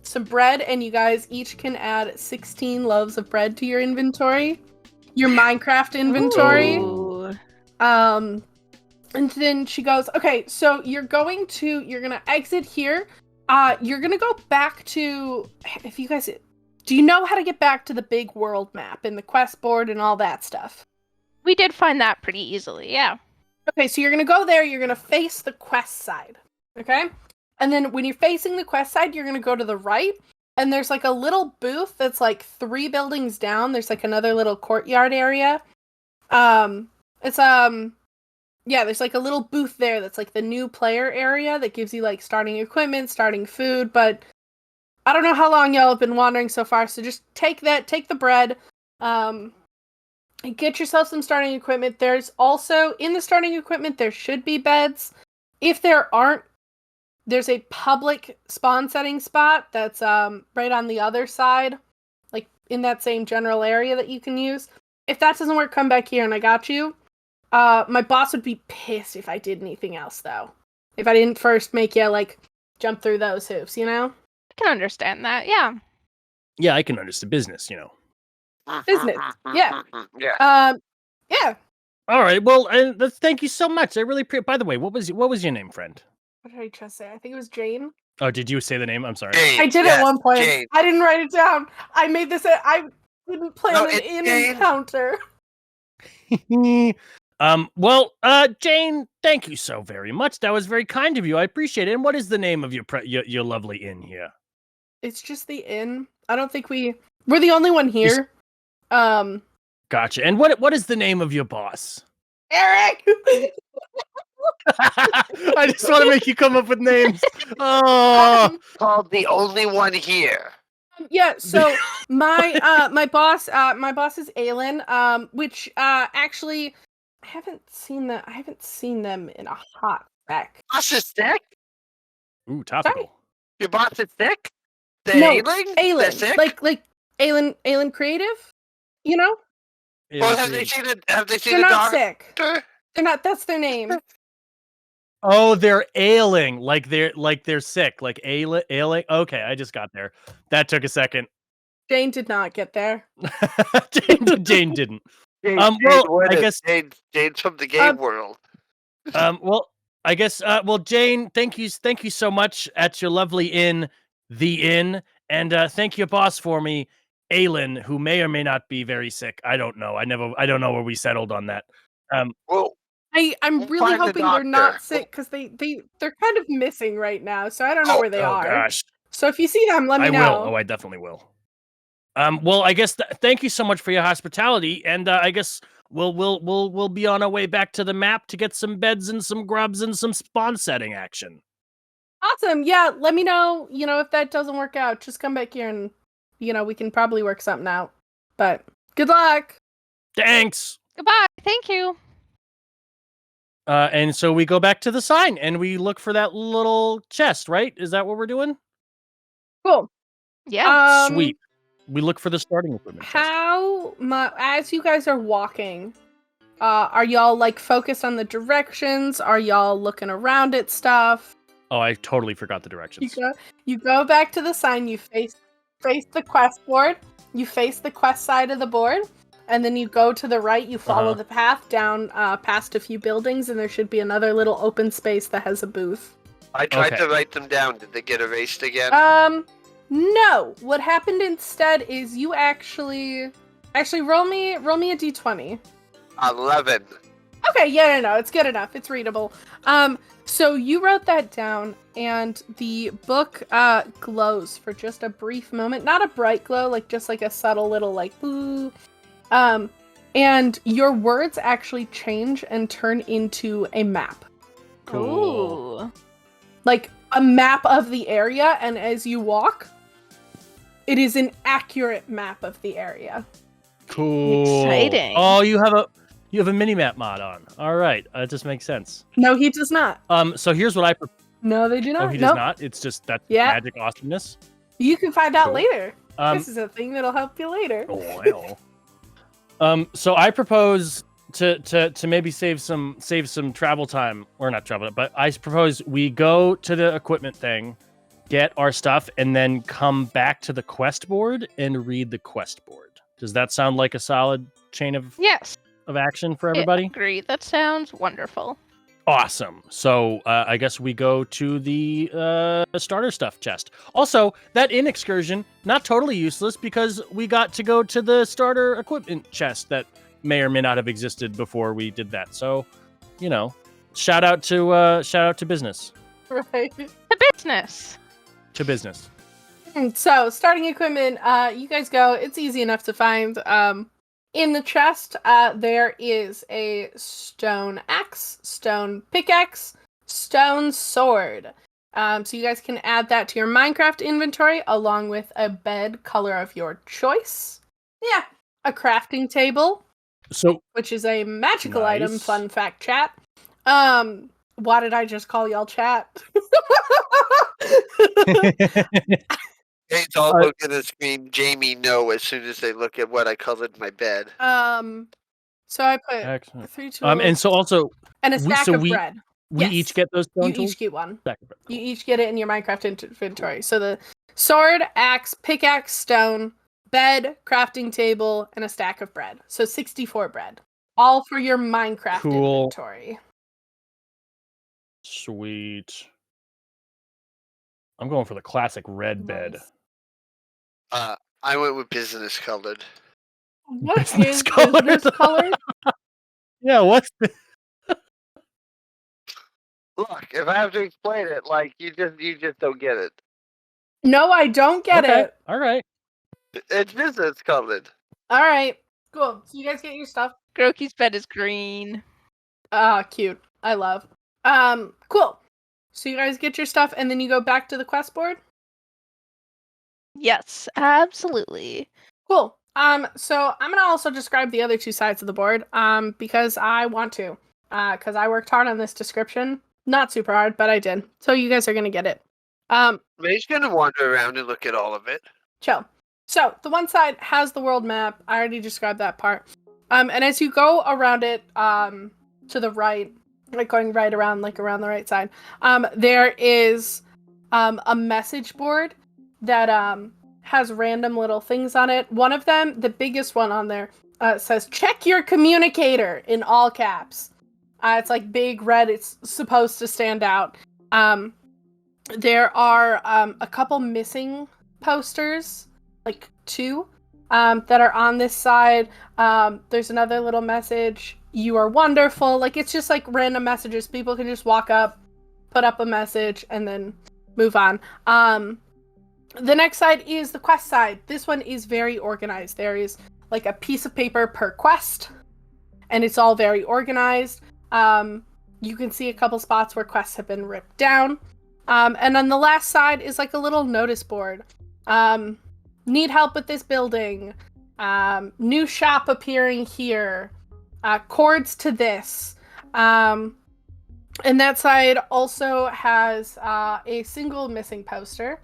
some bread, and you guys each can add 16 loaves of bread to your inventory. Your Minecraft inventory. Ooh. And then she goes, okay, so you're gonna exit here. You're gonna go back to, if you guys, do you know how to get back to the big world map and the quest board and all that stuff? We did find that pretty easily, yeah. Okay, so you're gonna go there, you're gonna face the quest side, okay? And then when you're facing the quest side, you're gonna go to the right, and there's a little booth that's 3 buildings down. There's another little courtyard area. There's a little booth there that's the new player area that gives you starting equipment, starting food, but I don't know how long y'all have been wandering so far, so just take the bread, and get yourself some starting equipment. There's also, in the starting equipment, there should be beds. If there aren't, there's a public spawn setting spot that's right on the other side, in that same general area that you can use. If that doesn't work, come back here and I got you. My boss would be pissed if I did anything else, though. If I didn't first make you, jump through those hoops, I can understand that, yeah. Yeah, I can understand business, Business, yeah. Yeah. Yeah. All right. Well, thank you so much. I really By the way, what was your name, friend? What did I just say? I think it was Jane. Oh, did you say the name? I'm sorry. Jane, I did yes, at one point. Jane. I didn't write it down. I made this. I didn't plan No, an it's in Jane. encounter. Jane, thank you so very much. That was very kind of you. I appreciate it. And what is the name of your lovely inn here? It's just the inn. I don't think we're the only one here. Gotcha. And what is the name of your boss? Eric. I just want to make you come up with names. Oh, Called the only one here. Yeah, so my boss is Aelin, which actually I haven't seen them in a hot sec. Boss is sick? ooh, topical. Your boss is sick? The No, ailing? They're Aelin, sick? like Aelin Creative, Well, have they seen they're a not doctor? sick. They're not. That's their name. Oh, they're ailing, like they're sick, like ailing. Okay, I just got there. That took a second. Jane did not get there. Jane didn't. Jane, Well, what I is- guess. Jane's from the game world. Well, I guess. Well, Jane, thank you so much at your lovely inn, the inn, and thank your boss for me, Aylin, who may or may not be very sick. I don't know. I don't know where we settled on that. Well, I'm We'll really find the hoping they're not doctor. sick because they're kind of missing right now, so I don't know where they oh are. gosh, So if you see them, let me I know. will. Oh, I definitely will. Well, I guess thank you so much for your hospitality, and I guess we'll be on our way back to the map to get some beds and some grubs and some spawn setting action. Awesome. Yeah, let me know, if that doesn't work out, just come back here and, we can probably work something out. But good luck. Thanks. Goodbye. Thank you. And so we go back to the sign and we look for that little chest, right? Is that what we're doing? Cool. Yeah. Sweet. We look for the starting equipment chest. As you guys are walking, are y'all like focused on the directions? Are y'all looking around at stuff? Oh, I totally forgot the directions. You go back to the sign, you face the quest board, you face the quest side of the board, and then you go to the right, you follow the path down past a few buildings, and there should be another little open space that has a booth. I tried to write them down. Did they get erased again? No. What happened instead is you actually roll me a d20. 11. Okay, yeah, no, it's good enough. It's readable. So you wrote that down, and the book glows for just a brief moment. Not a bright glow, like just like a subtle little like boo. And your words actually change and turn into a map. Cool. Ooh. Like a map of the area, and as you walk, it is an accurate map of the area. Cool. Exciting. Oh, you have a mini-map mod on. All right. That just makes sense. No, he does not. So here's what I No, they do not. Oh, he does not? It's just that magic awesomeness? You can find out Cool. later. This is a thing that'll help you later. Oh, well. So I propose to maybe save some travel time, or not travel, but I propose we go to the equipment thing, get our stuff, and then come back to the quest board and read the quest board. Does that sound like a solid chain of action for everybody? Yeah, agree. That sounds wonderful. Awesome. So I guess we go to the starter stuff chest. Also, that inn excursion, not totally useless because we got to go to the starter equipment chest that may or may not have existed before we did that. So, shout out to business. Right. The business. To business. So, starting equipment, you guys go. It's easy enough to find. In the chest, there is a stone axe, stone pickaxe, stone sword. So you guys can add that to your Minecraft inventory along with a bed color of your choice. Yeah, a crafting table, which is a magical item. Fun fact, chat. Why did I just call y'all chat? It's all going to scream Jamie no as soon as they look at what I colored my bed. So I put 3 tools. And so also, and a stack of bread. We each get those stone tools? You each get one. You each get it in your Minecraft inventory. So the sword, axe, pickaxe, stone, bed, crafting table, and a stack of bread. So 64 bread. All for your Minecraft inventory. Sweet. I'm going for the classic red bed. I went with business colored. What is business colored? Yeah, what's the... Look, if I have to explain it, like you just don't get it. No, I don't get it. All right. It's business colored. All right. Cool. So you guys get your stuff. Groqy's bed is green. Cute. I love. Cool. So you guys get your stuff and then you go back to the quest board? Yes, absolutely. Cool. So I'm gonna also describe the other two sides of the board, because I want to. Because I worked hard on this description. Not super hard, but I did. So you guys are gonna get it. Ray's gonna wander around and look at all of it. Chill. So the one side has the world map. I already described that part. And as you go around it, to the right, like going right around, like around the right side, there is a message board that has random little things on it. One of them, the biggest one on there, says "Check your communicator" in all caps. It's like big red. It's supposed to stand out. There are a couple missing posters, like 2, that are on this side. There's another little message. You are wonderful. Like, it's just like random messages. People can just walk up, put up a message, and then move on. The next side is the quest side. This one is very organized. There is like a piece of paper per quest, and it's all very organized. You can see a couple spots where quests have been ripped down. And on the last side is like a little notice board. Need help with this building. New shop appearing here. Chords to this. And that side also has a single missing poster.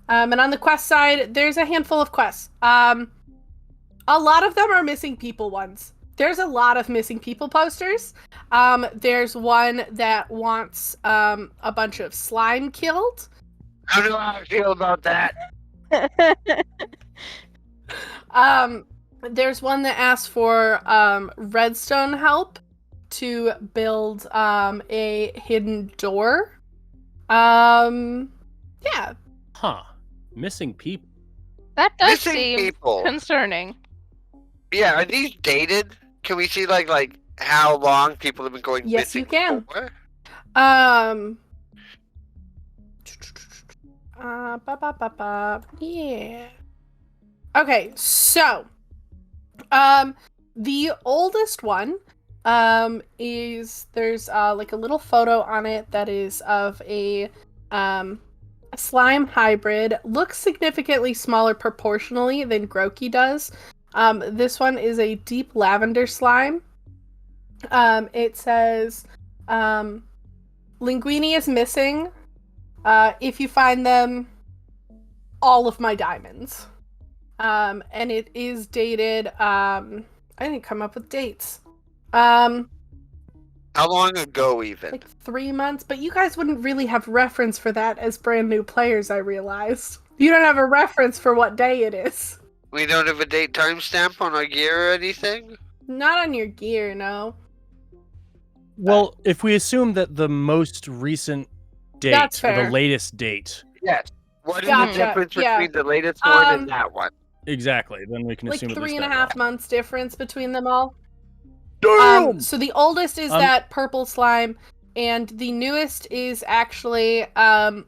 And on the quest side, there's a handful of quests. A lot of them are missing people ones. There's a lot of missing people posters. There's one that wants a bunch of slime killed. I don't know how I feel about that. There's one that asks for redstone help to build a hidden door. Yeah. Huh. Missing people. That does Missing seem people. concerning. Yeah, are these dated? Can we see like how long people have been going Yes, missing you can. for? Yeah. Okay, so the oldest one is there's like a little photo on it that is of a slime hybrid. Looks significantly smaller proportionally than Groqy does. This one is a deep lavender slime. It says Linguini is missing. If you find them, all of my diamonds. And it is dated, I didn't come up with dates. How long ago even? Like 3 months, but you guys wouldn't really have reference for that as brand new players, I realized. You don't have a reference for what day it is. We don't have a date timestamp on our gear or anything? Not on your gear, no. Well, if we assume that the most recent date, That's or fair. the latest date, Yes. What is Gotcha, the difference yeah. between the latest one and that one? exactly, then we can Like assume at least 3.5 that months difference between them all. long. Damn! So the oldest is that purple slime, and the newest is actually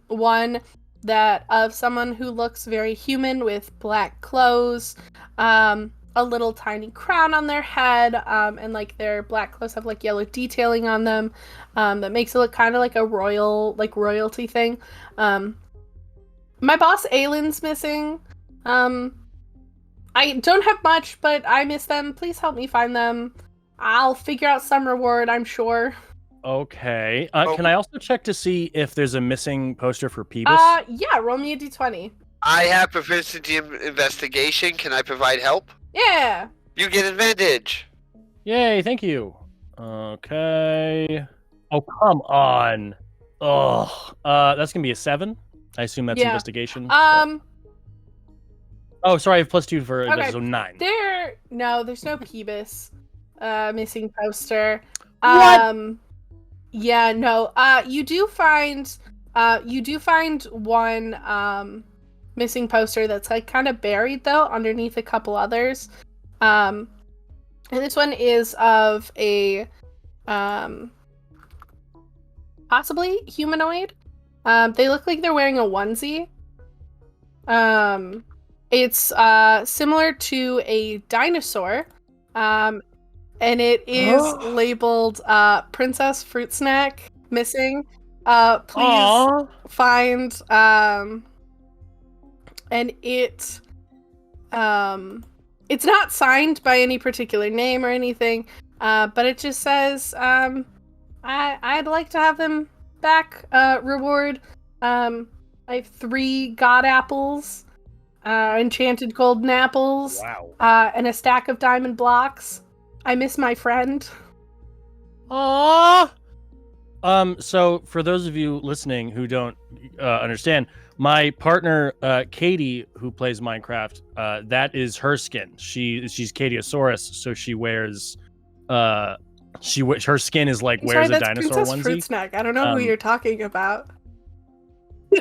one that of someone who looks very human with black clothes, a little tiny crown on their head, and like their black clothes have like yellow detailing on them, that makes it look kind of like a royalty thing. My boss Aylin's missing. I don't have much, but I miss them. Please help me find them. I'll figure out some reward, I'm sure. Okay. Can I also check to see if there's a missing poster for Peebus? Yeah, roll me a d20. I have proficiency in investigation. Can I provide help? Yeah. You get advantage. Yay, thank you. Okay. Oh, come on. Ugh. That's gonna be a 7. I assume that's Yeah. investigation. Oh, sorry, I have +2 for Okay. so 9. There's no Peebus missing poster. What? Yeah, no. You do find one missing poster that's like kind of buried though underneath a couple others. And this one is of a possibly humanoid. They look like they're wearing a onesie. It's similar to a dinosaur. And it is labeled Princess Fruit Snack missing. Please find and it's not signed by any particular name or anything, but it just says I'd like to have them back. Reward. I have 3 god apples, enchanted golden apples, Wow. and a stack of diamond blocks. I miss my friend. Aww. So for those of you listening who don't understand, my partner Katie, who plays Minecraft, that is her skin. She's Katiosaurus, so she wears her skin is like I'm wears sorry, a that's dinosaur Princess onesie. Fruit Snack. I don't know who you're talking about.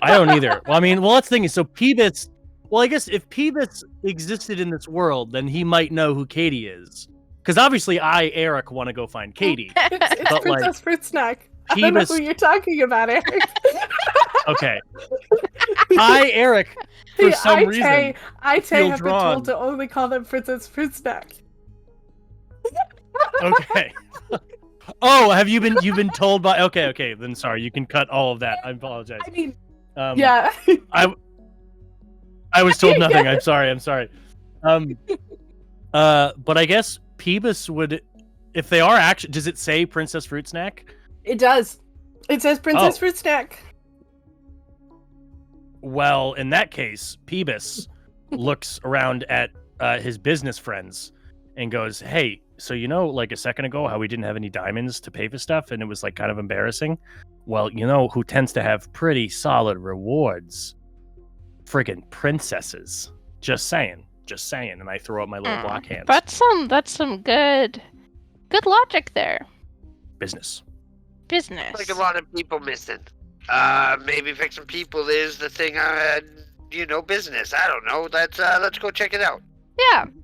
I don't either. Well, I mean, that's the thing is, so Peebus. Well, I guess if Peebus existed in this world, then he might know who Katie is. Because obviously, Eric, want to go find Katie. It's But, Princess like, Fruit Snack. I don't know Peebus. who you're talking about, Eric. Okay. Eric. For some reason, I feel have drawn. been told to only call them Princess Fruit Snack. Okay. Oh, have you've been told by? Okay. Then sorry, you can cut all of that. I apologize. I mean, Um, yeah. I was told nothing. I'm sorry. But I guess Peebus would, if they are actually. Does it say Princess Fruit Snack? It does. It says Princess Fruit Snack. Well, in that case, Peebus looks around at his business friends and goes, "Hey, so like a second ago, how we didn't have any diamonds to pay for stuff, and it was like kind of embarrassing. Well, you know who tends to have pretty solid rewards? Friggin' princesses. Just saying. And I throw up my little block hands. That's some good logic there. Business. Like a lot of people missing. Maybe fixing people is the thing. Business. I don't know. Let's go check it out.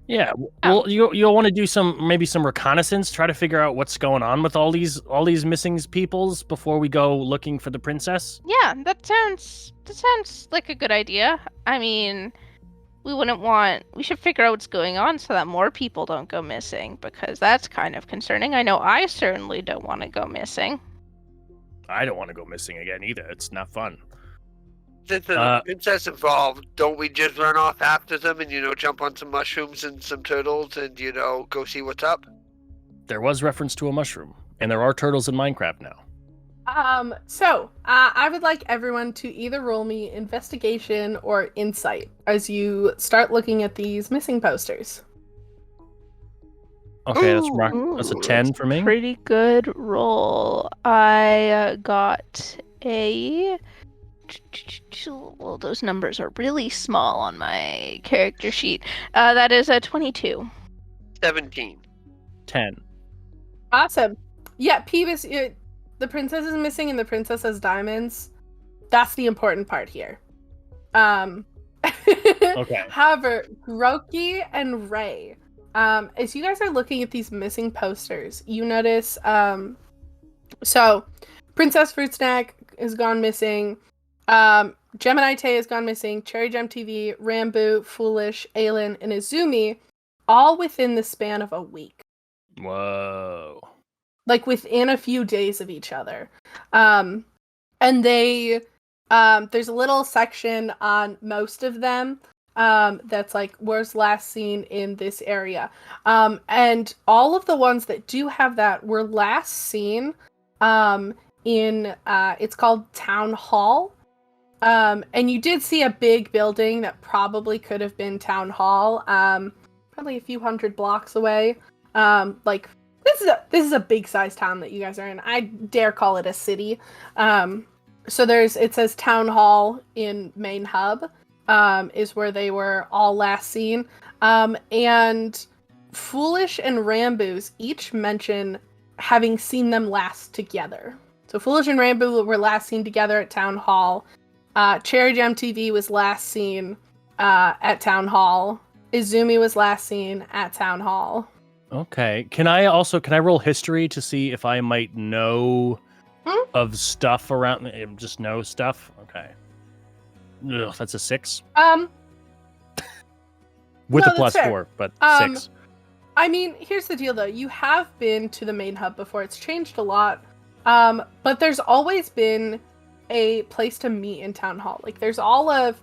Yeah. Well, you'll want to do some reconnaissance, try to figure out what's going on with all these missing peoples before we go looking for the princess. Yeah, that sounds like a good idea. I mean, we should figure out what's going on so that more people don't go missing, because that's kind of concerning. I know I certainly don't want to go missing. I don't want to go missing again either. It's not fun. Since the princess involved, don't we just run off after them and, jump on some mushrooms and some turtles and, go see what's up? There was reference to a mushroom, and there are turtles in Minecraft now. So I would like everyone to either roll me investigation or insight as you start looking at these missing posters. Okay, that's a 10 for me. Pretty good roll. I got a... Well, those numbers are really small on my character sheet. That is a 22. 17. 10. Awesome. Yeah, Peebus, the princess is missing and the princess has diamonds. That's the important part here. Okay. However, Groqy and Ray, as you guys are looking at these missing posters, you notice, so Princess Fruit Snack has gone missing. Gemini Tay has gone missing. Cherry Gem TV, Rambo, Foolish, Aelin, and Izumi, all within the span of a week. Whoa. Like within a few days of each other. And they, there's a little section on most of them that's like, was last seen in this area. And all of the ones that do have that were last seen in, it's called Town Hall. And you did see a big building that probably could have been Town Hall, probably a few hundred blocks away. Like this is a big size town that you guys are in. I dare call it a city. So it says Town Hall in Main Hub, is where they were all last seen. And Foolish and Ramboos each mention having seen them last together. So Foolish and Rambo were last seen together at Town Hall. Cherry Gem TV was last seen at Town Hall. Izumi was last seen at Town Hall. Okay. Can I roll history to see if I might know of stuff around? Just know stuff. Okay. Ugh, that's a 6. With no, a plus fair. 4, but 6. I mean, here's the deal though. You have been to the main hub before. It's changed a lot. But there's always been a place to meet in Town Hall. Like there's all of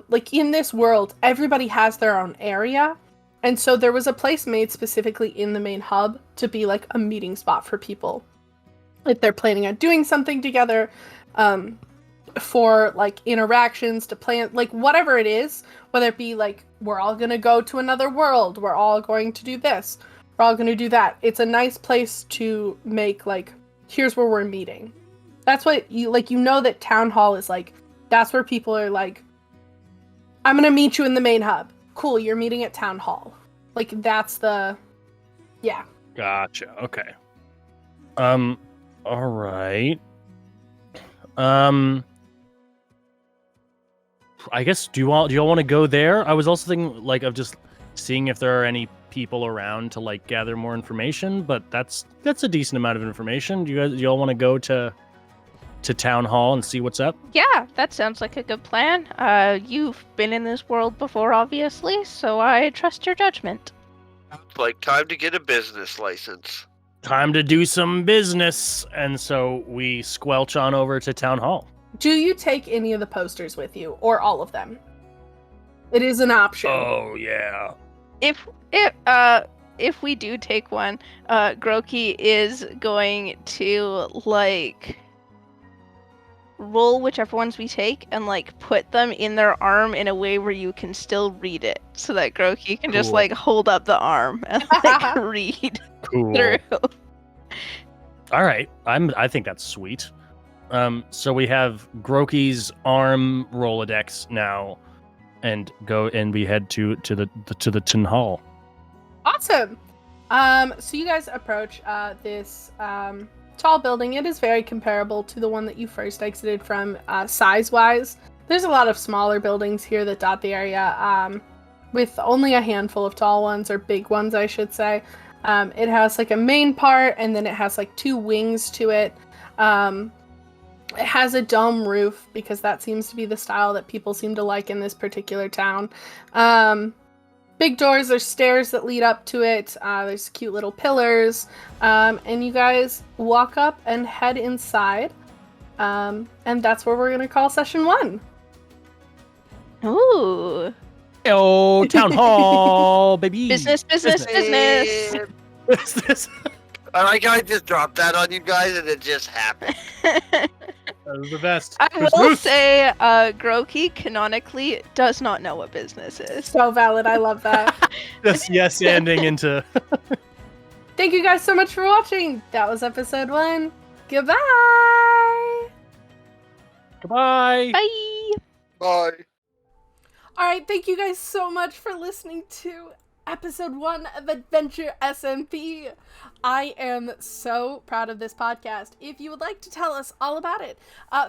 like in this world, everybody has their own area. And so there was a place made specifically in the main hub to be like a meeting spot for people. If they're planning on doing something together, for like interactions, to plan, like whatever it is, whether it be like, we're all going to go to another world, we're all going to do this, we're all going to do that. It's a nice place to make, like, here's where we're meeting. That's what you, like, you know that town hall is, like, that's where people are, like, I'm going to meet you in the main hub. Cool, you're meeting at town hall. Like, that's the, yeah. Gotcha. Okay. All right. I guess do you all want to go there? I was also thinking like of just seeing if there are any people around to like gather more information, but that's a decent amount of information. Do you all want to go to town hall and see what's up? Yeah, that sounds like a good plan. You've been in this world before, obviously, so I trust your judgment. It's like time to get a business license. Time to do some business, and so we squelch on over to town hall. Do you take any of the posters with you, or all of them? It is an option. Oh yeah. If we do take one, Groqy is going to like roll whichever ones we take and like put them in their arm in a way where you can still read it, so that Groqy can just Cool. like hold up the arm and like read Cool. through. All right. I think that's sweet. So we have Groqy's arm Rolodex now, and we head to the town hall. Awesome. So you guys approach this tall building. It is very comparable to the one that you first exited from, size-wise. There's a lot of smaller buildings here that dot the area, with only a handful of tall ones, or big ones, I should say. It has like a main part, and then it has like 2 wings to it. It has a dome roof, because that seems to be the style that people seem to like in this particular town. Big doors, there's stairs that lead up to it, there's cute little pillars, and you guys walk up and head inside, and that's where we're going to call session 1. Ooh. Oh, town hall, baby. Business. Business. I like how I just dropped that on you guys and it just happened. That was the best. I will say, Groqy canonically does not know what business is. So valid, I love that. Just yes ending into. Thank you guys so much for watching. That was episode 1. Goodbye! Goodbye. Bye! Bye. Alright, thank you guys so much for listening to episode 1 of Adventure SMP. I am so proud of this podcast. If you would like to tell us all about it,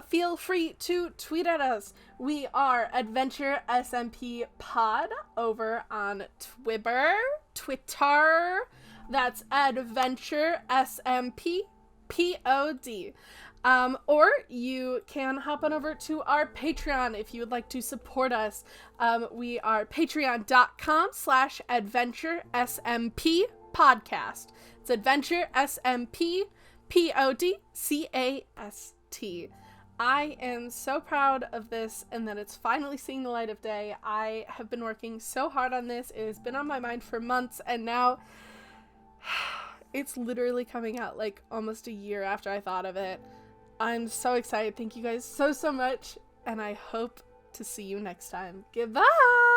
feel free to tweet at us. We are Adventure SMP Pod over on Twitter. That's Adventure SMP POD. Or you can hop on over to our Patreon if you would like to support us. We are patreon.com/adventuresmp podcast. It's Adventure SMP PODCAST. I am so proud of this and that it's finally seeing the light of day. I have been working so hard on this. It has been on my mind for months, and now it's literally coming out like almost a year after I thought of it. I'm so excited. Thank you guys so much, and I hope to see you next time. Goodbye!